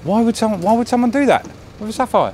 Why would someone do that with a Sapphire?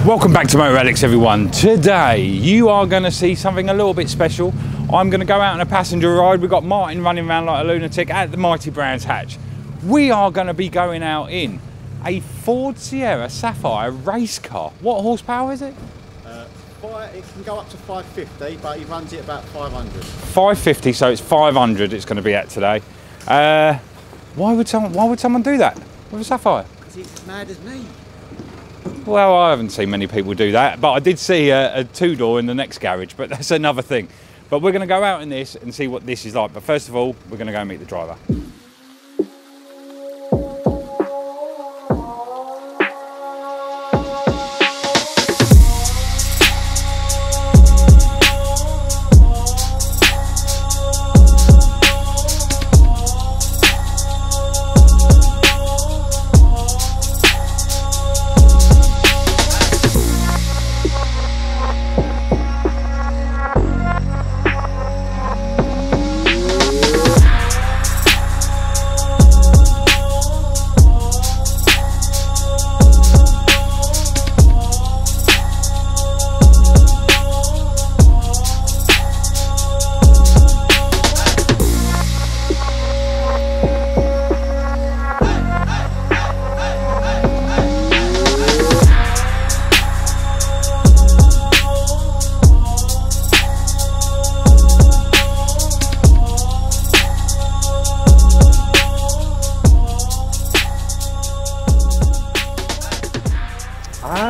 Welcome back to Motor Addicts, everyone. Today you are going to see something a little bit special. I'm going to go out on a passenger ride. We've got Martin running around like a lunatic at the Mighty Brands hatch. We are going to be going out in a Ford Sierra Sapphire race car. What horsepower is it? It can go up to 550, but he runs it about 500. 550, so it's 500 it's going to be at today. Why would someone do that with a Sapphire? Because he's as mad as me. Well, I haven't seen many people do that, but I did see a two-door in the next garage, but that's another thing. But we're going to go out in this and see what this is like. But first of all, we're going to go and meet the driver.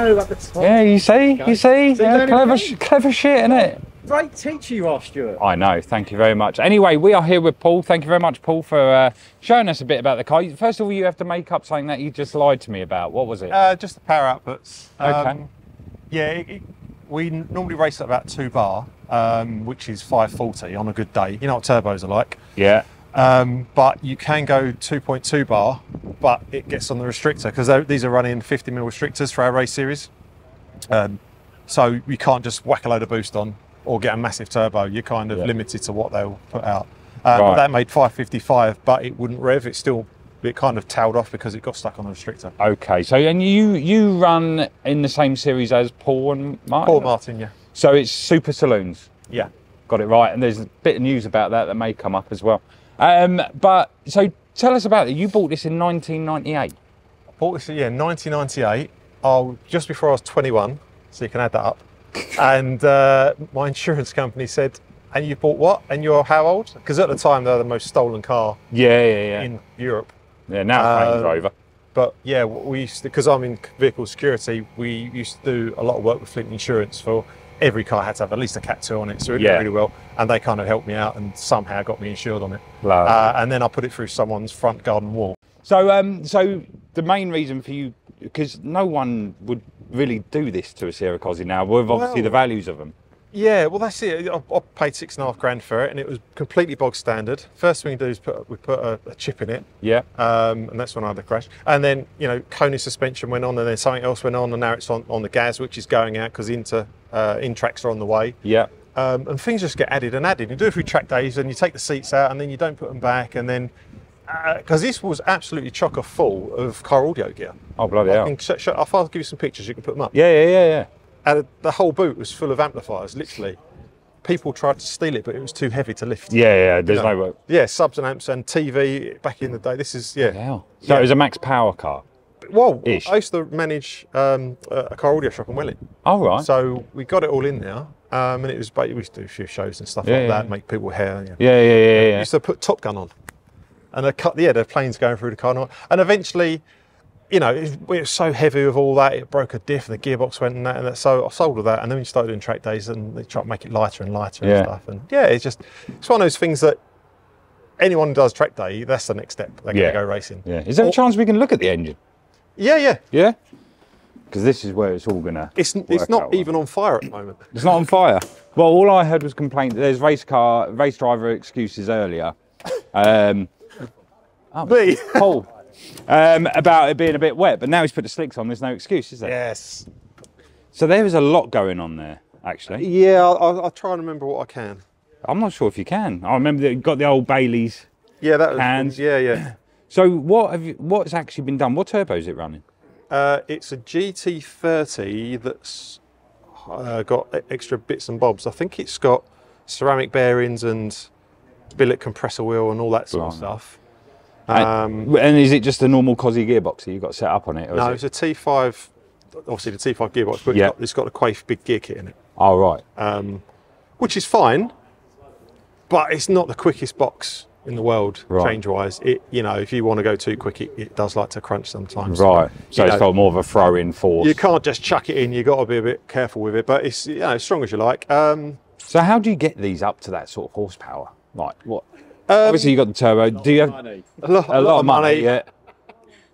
At the top. Yeah, you see, yeah, clever shit, isn't it? Great teacher you are, Stuart. I know, thank you very much. Anyway, we are here with Paul. Thank you very much, Paul, for showing us a bit about the car. First of all, you have to make up something that you just lied to me about. What was it? Just the power outputs. Okay. Yeah, we normally race at about 2 bar, which is 540 on a good day. You know what turbos are like. Yeah. But you can go 2.2 bar, but it gets on the restrictor because these are running 50mm restrictors for our race series. So you can't just whack a load of boost on or get a massive turbo. You're kind of limited to what they'll put out. But that made 555, but it wouldn't rev. It kind of tailed off because it got stuck on the restrictor. Okay, so and you run in the same series as Paul and Martin? Paul Martin, yeah. So it's Super Saloons? Yeah. Got it right, and there's a bit of news about that may come up as well. But so tell us about it. You bought this in 1998. I bought this, yeah, 1998. Just before I was 21, so you can add that up. And my insurance company said, "And you bought what? And you're how old?" Because at the time they were the most stolen car. In Europe. Yeah, now it's over. But yeah, we used to, because I'm in vehicle security, we used to do a lot of work with fleet insurance for. Every car had to have at least a Cat 2 on it, so it did really well. And they kind of helped me out and somehow got me insured on it. And then I put it through someone's front garden wall. So, so the main reason for you, because no one would really do this to a Sierra Cosy now, with obviously the values of them. Yeah, well that's it. I paid £6.5 for it, and it was completely bog standard. First thing we do is we put a chip in it. Yeah. And that's when I had the crash. And then Kony suspension went on, and then something else went on, and now it's on the gas, which is going out because in-tracks are on the way. Yeah. And things just get added and added. You do it through track days, and you take the seats out, and then you don't put them back, and then because this was absolutely chocker full of car audio gear. Oh bloody hell! I'll give you some pictures. You can put them up. Yeah. And the whole boot was full of amplifiers, literally. People tried to steal it, but it was too heavy to lift. Yeah, there's no way. Yeah, subs and amps and TV back in the day. This is, So it was a max power car? Well, I used to manage a car audio shop in Welling. Oh, right. So we got it all in there. And it was, we used to do a few shows and stuff like that, make people hair. Yeah. We used to put Top Gun on. And the plane's going through the car. And eventually, you know, it was so heavy with all that, it broke a diff, and the gearbox went and that. So I sold all that, and then we started doing track days, and they try to make it lighter and lighter and stuff. And yeah, it's one of those things that anyone who does track day, that's the next step. They're going to go racing. Yeah. Is there a chance we can look at the engine? Yeah. Yeah? Because this is where it's all going to It's not even on fire at the moment. It's not on fire? Well, all I heard was complaint. There's race driver excuses earlier. Paul. About it being a bit wet, but now he's put the slicks on, there's no excuse, is there? Yes. So there is a lot going on there, actually. Yeah, I'll try and remember what I can. I'm not sure if you can. I remember that you got the old Bailey's cans. Yeah. So what's actually been done? What turbo is it running? It's a GT30 that's got extra bits and bobs. I think it's got ceramic bearings and billet compressor wheel and all that sort of stuff. And is it just a normal Cosy gearbox that you've got set up on it? Or no, it's a T5, obviously the T5 gearbox, but it's got a Quaife big gear kit in it. Oh, right. Which is fine, but it's not the quickest box in the world, change-wise. You know, if you want to go too quick, it does like to crunch sometimes. Right, so it's got more of a throw-in force. You can't just chuck it in, you've got to be a bit careful with it, but it's, you know, as strong as you like. So how do you get these up to that sort of horsepower? Like, what? Obviously, you got the turbo. Do you have a lot of money? Yeah.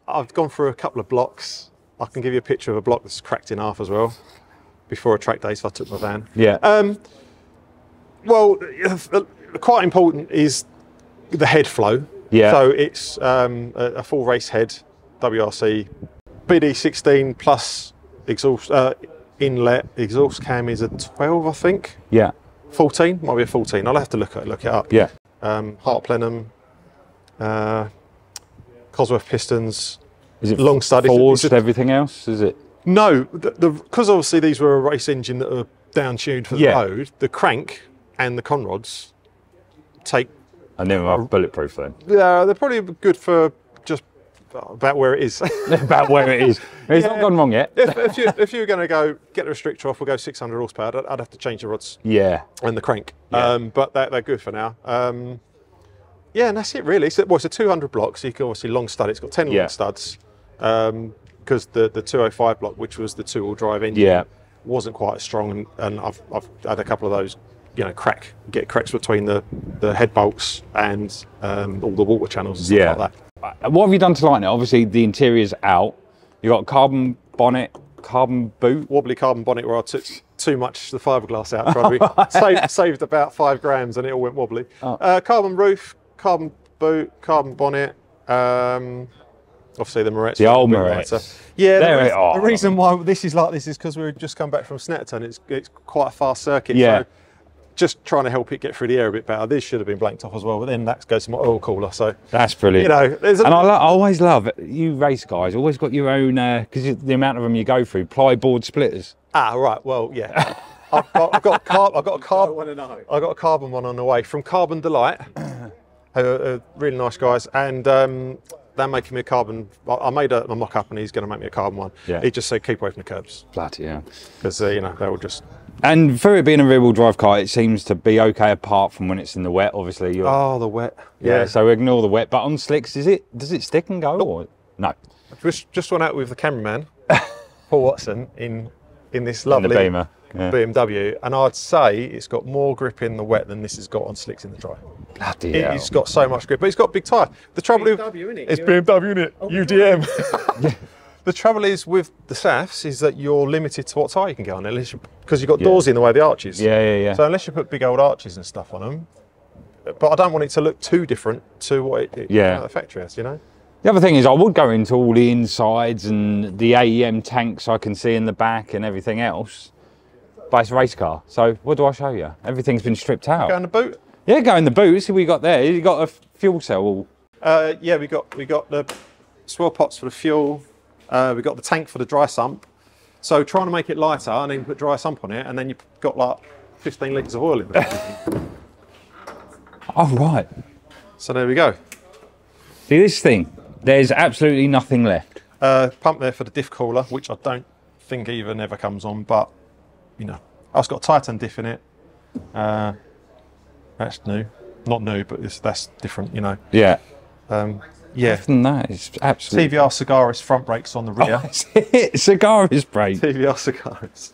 I've gone through a couple of blocks. I can give you a picture of a block that's cracked in half as well. Before a track day, so I took my van. Yeah. Well, quite important is the head flow. Yeah. So it's a full race head, WRC, BD16 plus exhaust inlet. Exhaust cam is a 12, I think. Yeah. 14, might be a 14. I'll have to look it up. Yeah. Heart plenum, Cosworth pistons. Is it long stud? Forged everything else? Is it? No, because obviously these were a race engine that are down tuned for the road. The crank and the conrods take. And then are bulletproof then. Yeah, they're probably good for just about where it is. About where it is. It's not gone wrong yet. If you were going to go get the restrictor off, we'll go 600 horsepower. I'd have to change the rods. Yeah. And the crank. Yeah. But they're good for now. Yeah, and that's it really. It's a 200 block, so you can obviously long stud. It's got 10 long studs. Because the 205 block, which was the two-wheel drive engine, wasn't quite as strong, and I've had a couple of those, you know, get cracks between the head bolts and all the water channels and stuff like that. What have you done to lighten it? Obviously the interior's out. You got carbon bonnet, carbon boot, wobbly carbon bonnet where I took too much the fiberglass out. Probably saved about 5 grams and it all went wobbly. Carbon roof, carbon boot, carbon bonnet. Obviously the Moretz. The old Moretz. Yeah, the reason why this is like this is because we've just come back from Snetterton. It's quite a fast circuit. Yeah. So just trying to help it get through the air a bit better. This should have been blanked off as well, but then that goes to my oil cooler. So that's brilliant. You know, and I always love you race guys. Always got your own because the amount of them you go through. Plyboard splitters. Ah, right. Well, yeah. I've got a carbon one on the way from Carbon Delight. Really nice guys, and they're making me a carbon. I made a mock-up, and he's going to make me a carbon one. Yeah. He just said keep away from the curbs. Bloody yeah. Because you know they will just. And for it being a rear-wheel drive car, it seems to be okay apart from when it's in the wet. Obviously, the wet. Yeah. So ignore the wet. But on slicks, does it stick and go or no? Just went out with the cameraman, Paul Watson, in this lovely Beamer. BMW, and I'd say it's got more grip in the wet than this has got on slicks in the dry. Bloody hell. It's got so much grip, but it's got a big tyre. The trouble is, it's BMW, isn't it? UDM. The trouble is with the SAFs is that you're limited to what tyre you can get on it, because you've got doors in the way of the arches. Yeah. So unless you put big old arches and stuff on them, but I don't want it to look too different to what the factory has, you know. The other thing is I would go into all the insides and the AEM tanks I can see in the back and everything else. But it's a race car, so what do I show you? Everything's been stripped out. Go in the boot? Yeah, go in the boot. See what you got there. You got a fuel cell. Yeah, we got the swirl pots for the fuel. We got the tank for the dry sump. So trying to make it lighter and then put dry sump on it, and then you've got like 15 litres of oil in there. Oh right. So there we go. See this thing? There's absolutely nothing left. Pump there for the diff cooler, which I don't think even ever comes on, but you know, it's got a Titan diff in it. That's new, not new, but that's different, you know. Yeah. Yeah. Other than that, it's absolutely... TVR Cigaris front brakes on the rear. Oh, that's it. Cigaris brake. TVR Cigaris.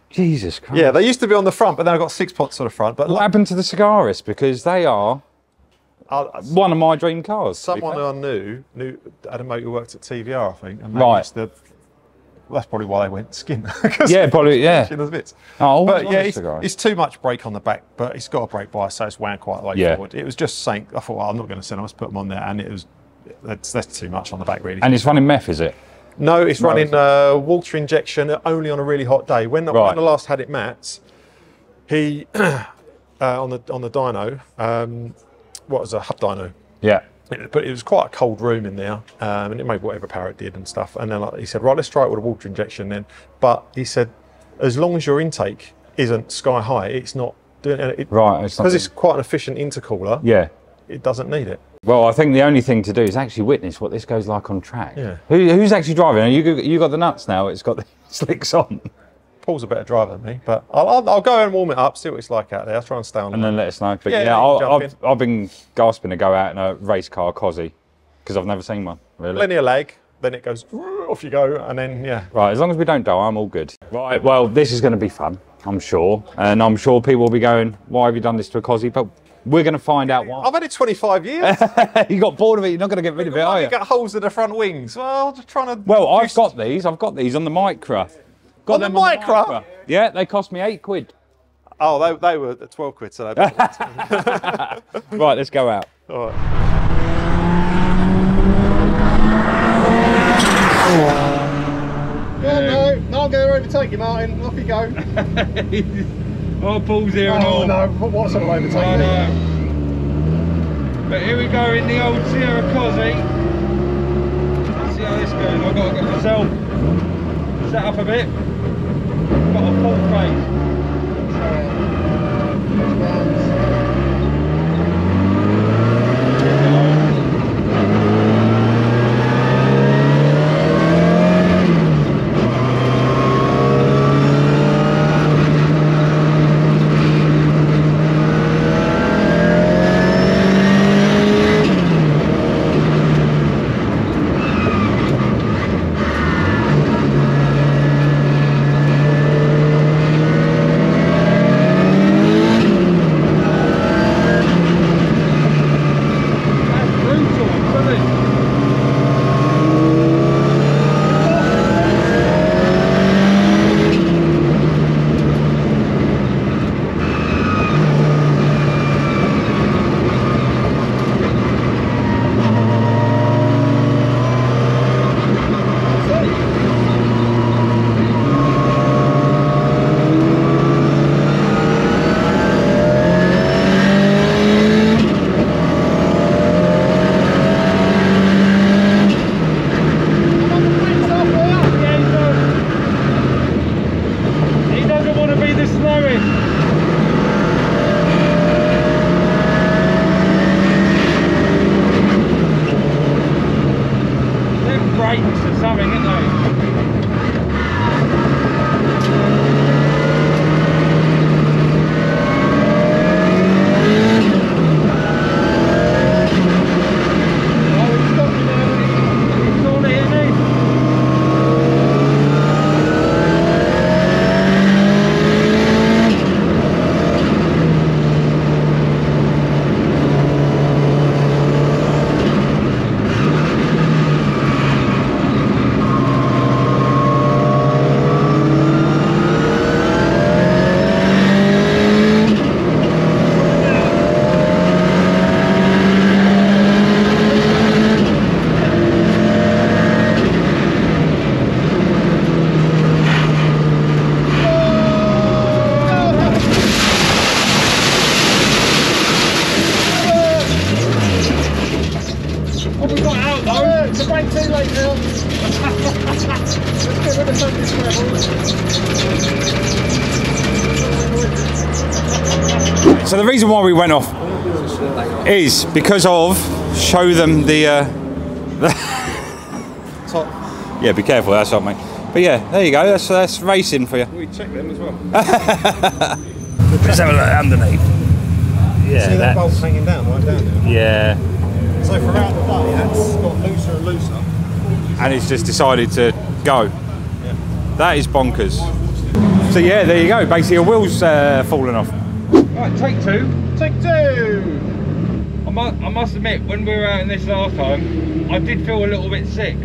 Jesus Christ. Yeah, they used to be on the front, but then I got 6 pots on the front. But what happened to the Cigaris? Because they are one of my dream cars. Someone I knew had a mate who worked at TVR, I think. And right. That's probably why they went skin. Yeah, probably, yeah. Bits. Oh, but yeah, it's too much brake on the back, but it's got a brake bias, so it's wound quite a way forward. It was just saying, I thought, well, I'm not going to sell them, let's put them on there, and it was, that's too much on the back, really. And it's running meth, is it? No, it's running water injection only on a really hot day. When I last had it Matt's, he, on the dyno, what was a hub dyno? Yeah. But it was quite a cold room in there, and it made whatever power it did and stuff. And then he said, right, let's try it with a water injection then. But he said, as long as your intake isn't sky high, it's not doing it. Right. Because it's quite an efficient intercooler. Yeah. It doesn't need it. Well, I think the only thing to do is actually witness what this goes like on track. Yeah. Who's actually driving? You got the nuts now. It's got the slicks on. Paul's a better driver than me, but I'll go and warm it up, see what it's like out there. I'll try and stay on. And then let us know. But yeah, I've been gasping to go out in a race car Cosy because I've never seen one, really. Linear lag, then it goes, off you go, and then, yeah. Right, as long as we don't die, I'm all good. Right, well, this is going to be fun, I'm sure. And I'm sure people will be going, why have you done this to a Cosy? But we're going to find out why. I've had it 25 years. You got bored of it, you're not going to get rid of it, are you? You got holes in the front wings. Well, just trying to... Well, I've got these on the Micra. On the Micra? Yeah, they cost me £8. Oh, they were 12 quid, so they Right, let's go out. All right. No, I'm going to overtake you, Martin. Off you go. Oh, Paul's here and all. No, what's an overtake me? But here we go in the old Sierra Cosy. Let's see how this goes. I've got to get myself set up a bit. Got a full face. So the reason why we went off is because of, show them the top. Yeah, be careful, that's up, mate. But yeah, there you go, that's racing for you. We check them as well. Let's have a look underneath. Yeah, see that bolt hanging down right down there? Yeah. So throughout the day, that's got looser and looser. And it's just decided to go. Yeah. That is bonkers. So yeah, there you go. Basically, a wheel's fallen off. Right, take two. Take two. I must admit, when we were out in this last time, I did feel a little bit sick.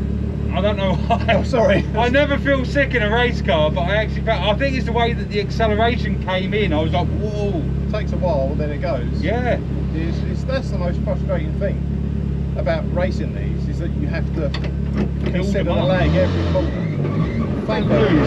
I don't know why. Oh, sorry. I never feel sick in a race car, but I actually felt, I think it's the way that the acceleration came in. I was like, whoa. It takes a while, then it goes. Yeah. That's the most frustrating thing about racing these, is that you have to consider the lag every corner. Thank you.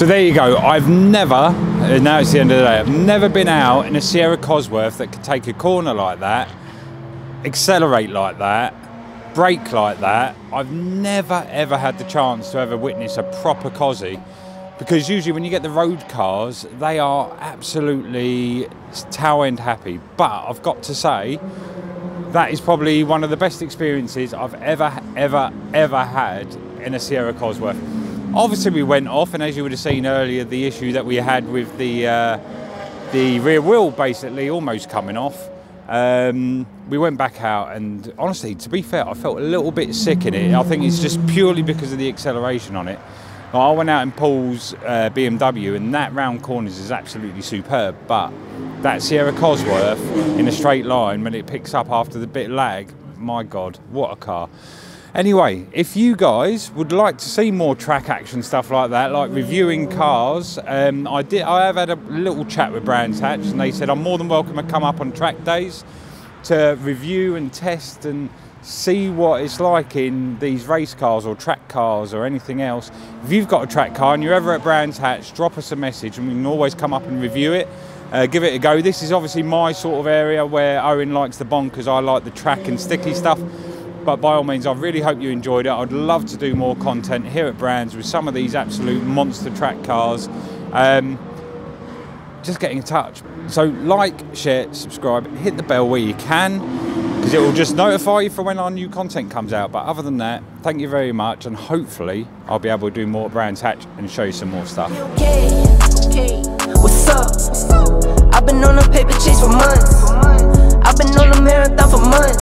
So there you go. I've never, now it's the end of the day, I've never been out in a Sierra Cosworth that could take a corner like that, accelerate like that, brake like that. I've never ever had the chance to ever witness a proper Cosy, because usually when you get the road cars, they are absolutely tail end happy. But I've got to say, that is probably one of the best experiences I've ever had in a Sierra Cosworth. Obviously we went off, and as you would have seen earlier, the issue that we had with the rear wheel basically almost coming off. We went back out, and honestly, to be fair, I felt a little bit sick in it. I think it's just purely because of the acceleration on it. I went out in Paul's BMW, and that round corners is absolutely superb, but that Sierra Cosworth in a straight line, when it picks up after the bit lag, my God, what a car. Anyway, if you guys would like to see more track action stuff like that, like reviewing cars, I have had a little chat with Brands Hatch, and they said I'm more than welcome to come up on track days to review and test and see what it's like in these race cars or track cars or anything else. If you've got a track car and you're ever at Brands Hatch, drop us a message and we can always come up and review it. Give it a go. This is obviously my sort of area where Owen likes the bonkers, I like the track and sticky stuff. But by all means, I really hope you enjoyed it. I'd love to do more content here at Brands with some of these absolute monster track cars. Just getting in touch. So like, share, subscribe, hit the bell where you can, because it will just notify you for when our new content comes out. But other than that, thank you very much, and hopefully I'll be able to do more Brands Hatch and show you some more stuff. Okay, what's up? I've been on a paper chase for months. I've been on a marathon for months.